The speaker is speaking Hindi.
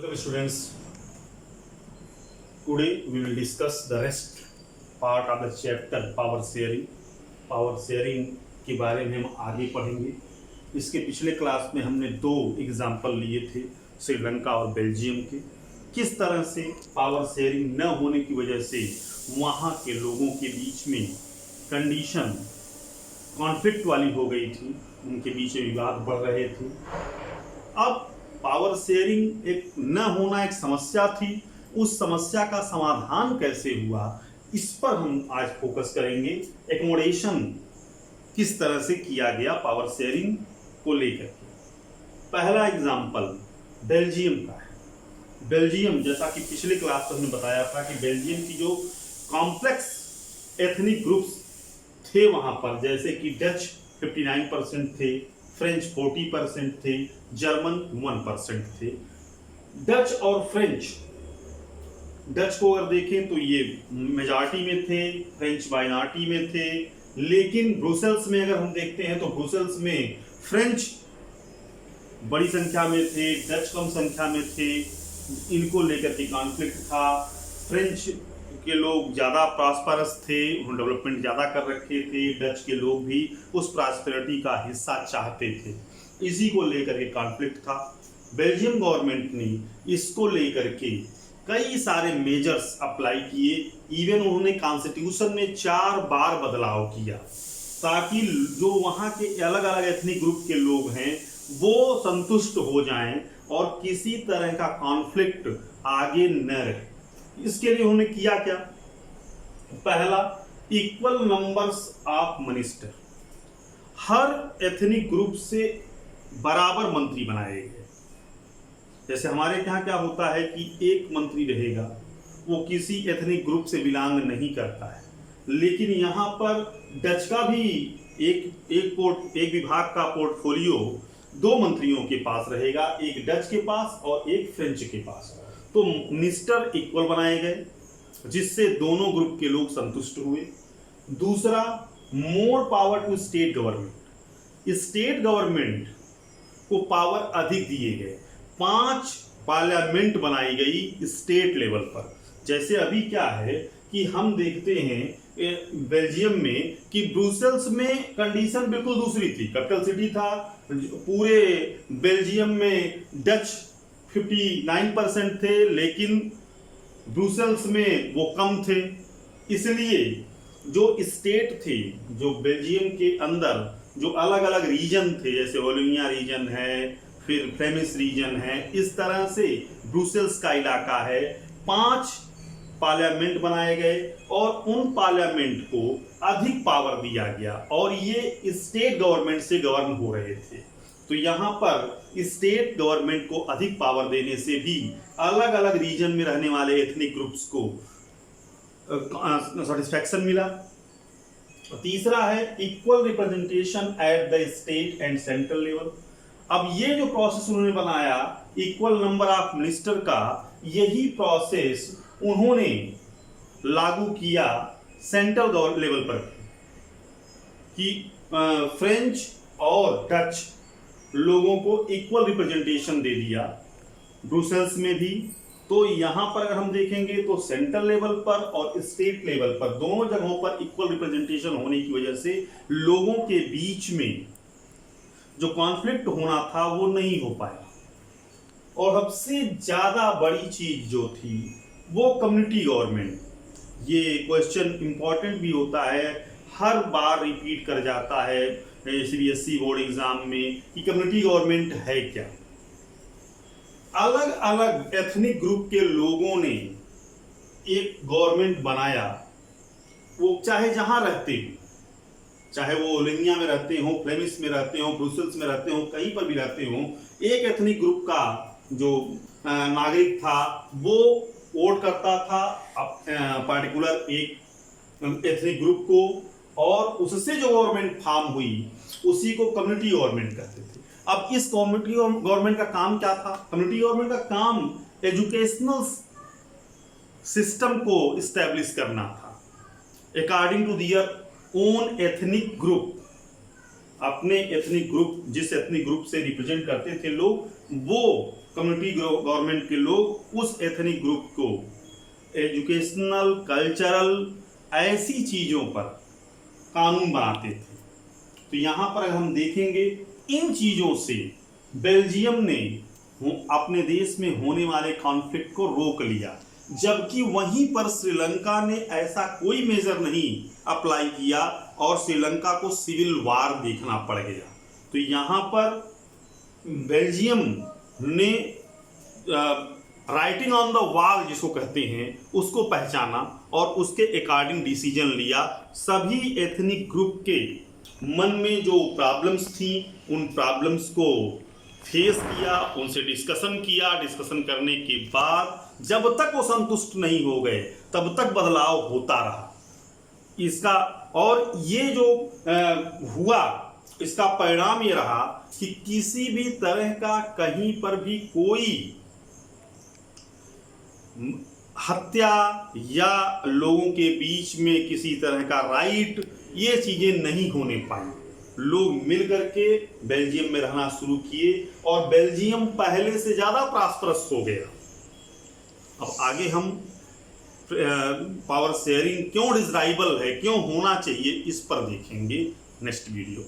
Welcome students. Today we will discuss the rest part of the chapter power sharing. Power sharing के बारे में हम आगे पढ़ेंगे. इसके पिछले क्लास में हमने दो एग्जाम्पल लिए थे श्रीलंका और बेल्जियम के. किस तरह से पावर शेयरिंग न होने की वजह से वहाँ के लोगों के बीच में कंडीशन कॉन्फ्लिक्ट वाली हो गई थी, उनके बीच में विवाद बढ़ रहे थे. अब पावर शेयरिंग एक न होना एक समस्या थी, उस समस्या का समाधान कैसे हुआ इस पर हम आज फोकस करेंगे. एकोमोडेशन किस तरह से किया गया पावर शेयरिंग को लेकर के. पहला एग्जाम्पल बेल्जियम का है. बेल्जियम, जैसा कि पिछले क्लास में हमने बताया था कि बेल्जियम की जो कॉम्प्लेक्स एथनिक ग्रुप्स थे वहां पर, जैसे कि डच 59% थे, फ्रेंच 40% थे, जर्मन 1% थे. डच और फ्रेंच, डच को अगर देखें तो ये मेजॉरिटी में थे, फ्रेंच माइनॉरिटी में थे. लेकिन ब्रुसेल्स में अगर हम देखते हैं तो ब्रुसेल्स में फ्रेंच बड़ी संख्या में थे, डच कम संख्या में थे. इनको लेकर के कॉन्फ्लिक्ट था. फ्रेंच के लोग ज़्यादा प्रॉस्परस थे, उन्होंने डेवलपमेंट ज़्यादा कर रखे थे. डच के लोग भी उस प्रॉस्पेरिटी का हिस्सा चाहते थे. इसी को लेकर के कॉन्फ्लिक्ट था. बेल्जियम गवर्नमेंट ने इसको लेकर के कई सारे मेजर्स अप्लाई किए. इवन उन्होंने कॉन्स्टिट्यूशन में 4 बार बदलाव किया ताकि जो वहाँ के अलग अलग एथनिक ग्रुप के लोग हैं वो संतुष्ट हो जाएं और किसी तरह का कॉन्फ्लिक्ट आगे न रहे. इसके लिए उन्होंने किया क्या? पहला, equal numbers of minister. Her ethnic group से बराबर मंत्री बनाए गए. जैसे हमारे यहाँ क्या होता है कि एक मंत्री रहेगा, वो किसी एथनिक ग्रुप से बिलोंग नहीं करता है. लेकिन यहाँ पर डच का भी एक विभाग का पोर्टफोलियो 2 मंत्रियों के पास रहेगा, एक डच के पास और एक फ्रेंच के पास. तो मिनिस्टर इक्वल बनाए गए जिससे दोनों ग्रुप के लोग संतुष्ट हुए. दूसरा, more power to state government. State government को पावर अधिक दिए गए. 5 पार्लियामेंट बनाई गई स्टेट लेवल पर. जैसे अभी क्या है कि हम देखते हैं बेल्जियम में कि ब्रुसेल्स में कंडीशन बिल्कुल दूसरी थी. कैपिटल सिटी था. पूरे बेल्जियम में डच 59% थे, लेकिन ब्रुसेल्स में वो कम थे. इसलिए जो स्टेट थे, जो बेल्जियम के अंदर जो अलग अलग रीजन थे, जैसे ओलोनिया रीजन है, फिर फ्लेमिश रीजन है, इस तरह से ब्रुसेल्स का इलाका है. 5 पार्लियामेंट बनाए गए और उन पार्लियामेंट को अधिक पावर दिया गया और ये स्टेट गवर्नमेंट से गवर्न हो रहे थे. तो यहाँ पर स्टेट गवर्नमेंट को अधिक पावर देने से भी अलग अलग रीजन में रहने वाले एथनिक ग्रुप्स को सेटिस्फैक्शन मिला. तीसरा है equal representation at the state and central level. अब ये जो प्रोसेस उन्होंने बनाया इक्वल नंबर ऑफ मिनिस्टर का, यही प्रोसेस उन्होंने लागू किया सेंट्रल लेवल पर कि फ्रेंच और डच लोगों को इक्वल रिप्रेजेंटेशन दे दिया ब्रुसेल्स में भी. तो यहाँ पर अगर हम देखेंगे तो सेंट्रल लेवल पर और स्टेट लेवल पर दोनों जगहों पर इक्वल रिप्रेजेंटेशन होने की वजह से लोगों के बीच में जो कॉन्फ्लिक्ट होना था वो नहीं हो पाया. और सबसे ज्यादा बड़ी चीज जो थी वो कम्युनिटी गवर्नमेंट. ये क्वेश्चन इंपॉर्टेंट भी होता है, हर बार रिपीट कर जाता है CBSE बोर्ड एग्जाम में कि कम्युनिटी गवर्नमेंट है क्या. अलग अलग एथनिक ग्रुप के लोगों ने एक गवर्नमेंट बनाया, वो चाहे जहां रहते हो, चाहे वो ओलोनिया में रहते हो, फ्लेमिश में रहते हो, ब्रुसेल्स में रहते हो, कहीं पर भी रहते हो, एक एथनिक ग्रुप का जो नागरिक था वो वोट करता था पार्टिकुलर एक एथनिक ग्रुप को, और उससे जो गवर्नमेंट फॉर्म हुई उसी को कम्युनिटी गवर्नमेंट कहते थे. अब इस कम्युनिटी गवर्नमेंट का काम क्या था? कम्युनिटी गवर्नमेंट का काम एजुकेशनल सिस्टम को इस्टेब्लिश करना था according to their own ethnic group. अपने एथनिक ग्रुप, जिस एथनिक ग्रुप से रिप्रेजेंट करते थे लोग, वो कम्युनिटी गवर्नमेंट के लोग उस एथनिक ग्रुप को एजुकेशनल, कल्चरल, ऐसी चीज़ों पर कानून बनाते थे। तो यहाँ पर हम देखेंगे इन चीज़ों से बेल्जियम ने अपने देश में होने वाले कॉन्फ्लिक्ट को रोक लिया, जबकि वहीं पर श्रीलंका ने ऐसा कोई मेजर नहीं अप्लाई किया और श्रीलंका को सिविल वार देखना पड़ गया। तो यहाँ पर बेल्जियम ने राइटिंग ऑन द वॉल जिसको कहते हैं उसको पहचाना और उसके अकॉर्डिंग डिसीजन लिया। सभी एथनिक ग्रुप के मन में जो प्रॉब्लम्स थी उन प्रॉब्लम्स को फेस किया, उनसे डिस्कशन किया। डिस्कशन करने के बाद जब तक वो संतुष्ट नहीं हो गए तब तक बदलाव होता रहा इसका। और ये जो हुआ इसका परिणाम ये रहा कि किसी भी तरह का कहीं पर भी कोई हत्या या लोगों के बीच में किसी तरह का राइट, ये चीजें नहीं होने पाई। लोग मिल करके बेल्जियम में रहना शुरू किए और बेल्जियम पहले से ज्यादा प्रॉस्परस हो गया। अब आगे हम पावर शेयरिंग क्यों डिजायरेबल है, क्यों होना चाहिए, इस पर देखेंगे नेक्स्ट वीडियो।